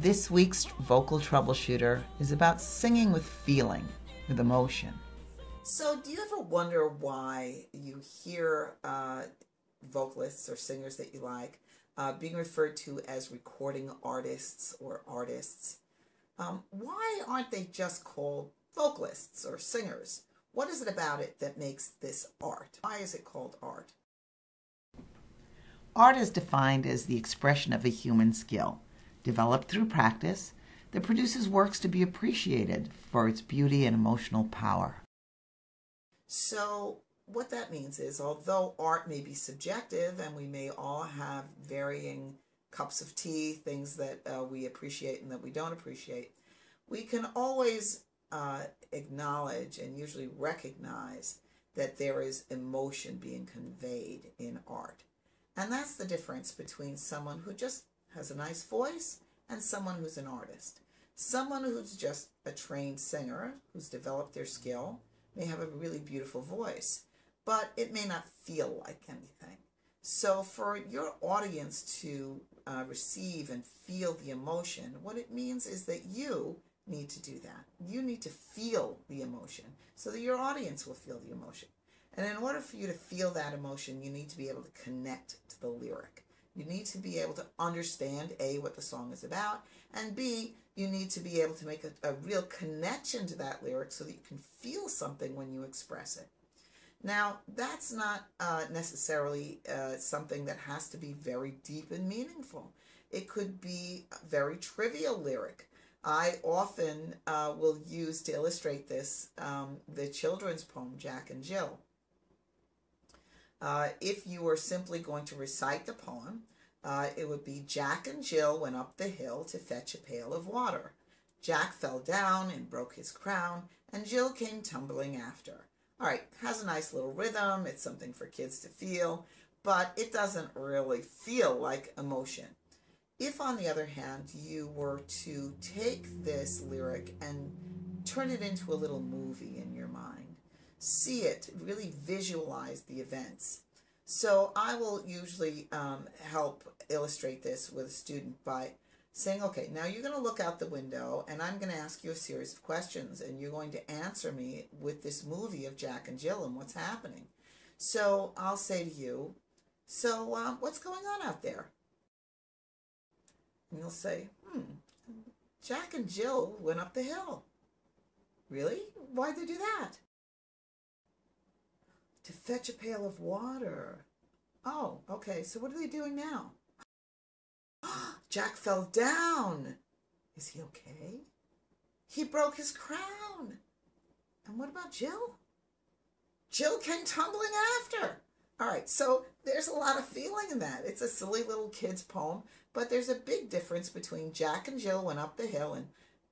This week's vocal troubleshooter is about singing with feeling, with emotion. So do you ever wonder why you hear vocalists or singers that you like being referred to as recording artists or artists? Why aren't they just called vocalists or singers? What is it about it that makes this art? Why is it called art? Art is defined as the expression of a human skill, developed through practice, that produces works to be appreciated for its beauty and emotional power. So what that means is, although art may be subjective and we may all have varying cups of tea, things that we appreciate and that we don't appreciate, we can always acknowledge and usually recognize that there is emotion being conveyed in art. And that's the difference between someone who just has a nice voice and someone who's an artist. Someone who's just a trained singer, who's developed their skill, may have a really beautiful voice, but it may not feel like anything. So for your audience to receive and feel the emotion, what it means is that you need to do that. You need to feel the emotion so that your audience will feel the emotion. And in order for you to feel that emotion, you need to be able to connect to the lyric. You need to be able to understand, A, what the song is about, and B, you need to be able to make a real connection to that lyric so that you can feel something when you express it. Now, that's not necessarily something that has to be very deep and meaningful. It could be a very trivial lyric. I often will use, to illustrate this, the children's poem, Jack and Jill. If you were simply going to recite the poem, it would be, Jack and Jill went up the hill to fetch a pail of water. Jack fell down and broke his crown, and Jill came tumbling after. All right, has a nice little rhythm. It's something for kids to feel, but it doesn't really feel like emotion. If, on the other hand, you were to take this lyric and turn it into a little movie in your mind, see it, really visualize the events. So I will usually help illustrate this with a student by saying, okay, now you're going to look out the window and I'm going to ask you a series of questions and you're going to answer me with this movie of Jack and Jill and what's happening. So I'll say to you, so what's going on out there? And you'll say, Jack and Jill went up the hill. Really? Why'd they do that? To fetch a pail of water. Oh, okay, so what are they doing now? Jack fell down. Is he okay? He broke his crown. And what about Jill? Jill came tumbling after. All right, so there's a lot of feeling in that. It's a silly little kid's poem, but there's a big difference between Jack and Jill went up the hill and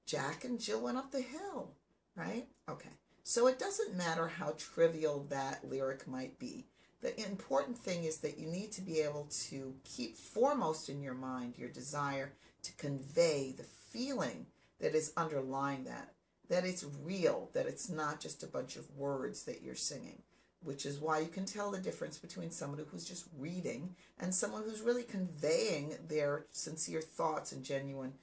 Jack and Jill went up the hill, right? Okay, so it doesn't matter how trivial that lyric might be. The important thing is that you need to be able to keep foremost in your mind your desire to convey the feeling that is underlying that it's real, that it's not just a bunch of words that you're singing, which is why you can tell the difference between someone who's just reading and someone who's really conveying their sincere thoughts and genuine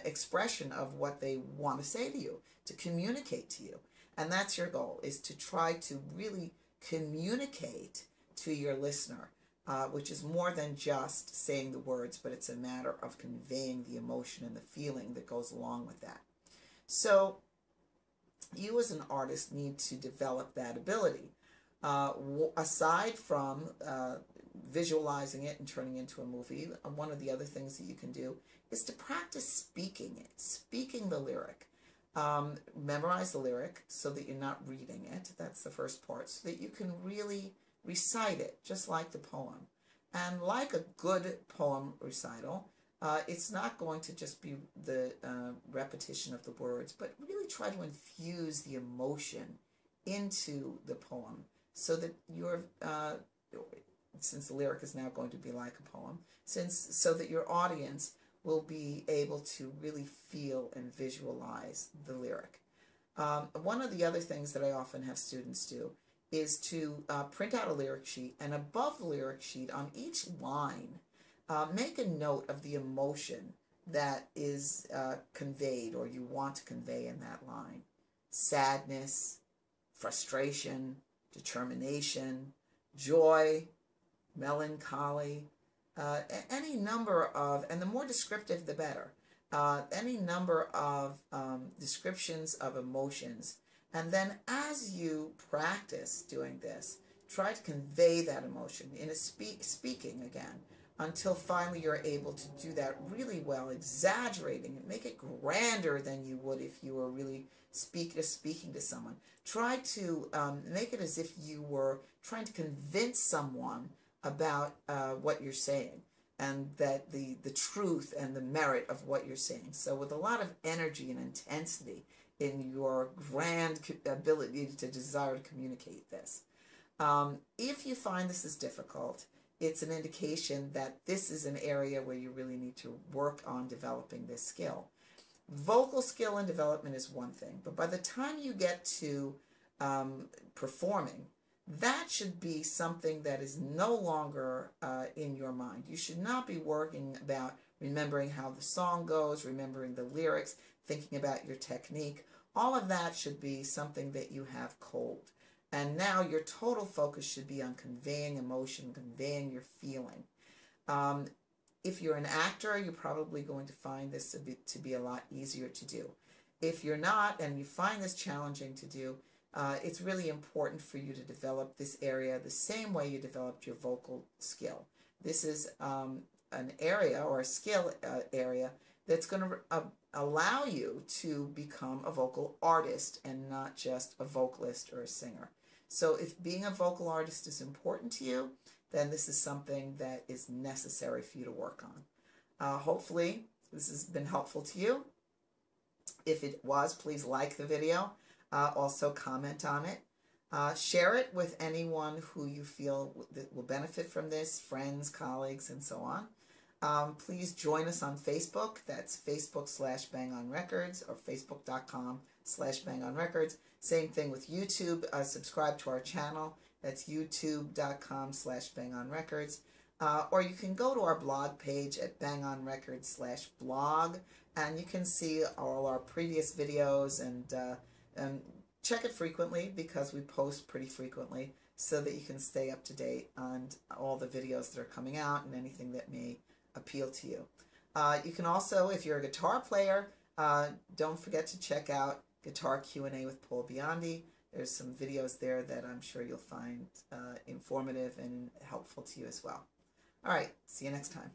expression of what they want to say to you, to communicate to you. And that's your goal, is to try to really communicate to your listener, which is more than just saying the words, but it's a matter of conveying the emotion and the feeling that goes along with that. So you as an artist need to develop that ability. Aside from visualizing it and turning it into a movie, one of the other things that you can do is to practice speaking it, speaking the lyric. Memorize the lyric so that you're not reading it. That's the first part, so that you can really recite it, just like the poem. And like a good poem recital, it's not going to just be the repetition of the words, but really try to infuse the emotion into the poem so that your, since the lyric is now going to be like a poem, so that your audience will be able to really feel and visualize the lyric. One of the other things that I often have students do is to print out a lyric sheet, and above the lyric sheet on each line, make a note of the emotion that is conveyed, or you want to convey in that line. Sadness, frustration, determination, joy, melancholy, any number of, and the more descriptive the better, any number of descriptions of emotions. And then as you practice doing this, try to convey that emotion in a speaking again, until finally you're able to do that really well, exaggerating it, make it grander than you would if you were really speaking to someone. Try to make it as if you were trying to convince someone about what you're saying, and that the truth and the merit of what you're saying. So with a lot of energy and intensity in your grand ability to desire to communicate this. If you find this is difficult, it's an indication that this is an area where you really need to work on developing this skill. Vocal skill and development is one thing, but by the time you get to performing, that should be something that is no longer in your mind. You should not be working about remembering how the song goes, remembering the lyrics, thinking about your technique. All of that should be something that you have cold. And now your total focus should be on conveying emotion, conveying your feeling. If you're an actor, you're probably going to find this to be a lot easier to do. If you're not, and you find this challenging to do, it's really important for you to develop this area the same way you developed your vocal skill. This is an area, or a skill area, that's going to allow you to become a vocal artist and not just a vocalist or a singer. So if being a vocal artist is important to you, then this is something that is necessary for you to work on. Hopefully this has been helpful to you. If it was, please like the video. Also comment on it. Share it with anyone who you feel that will benefit from this, friends, colleagues, and so on. Please join us on Facebook. That's Facebook/BangOnRecords, or Facebook.com/BangOnRecords. Same thing with YouTube. Subscribe to our channel. That's YouTube.com/BangOnRecords. Or you can go to our blog page at BangOnRecords/blog, and you can see all our previous videos, and check it frequently, because we post pretty frequently, so that you can stay up to date on all the videos that are coming out and anything that may appeal to you. You can also, if you're a guitar player, don't forget to check out Guitar Q&A with Paul Biondi. There's some videos there that I'm sure you'll find informative and helpful to you as well. All right, see you next time.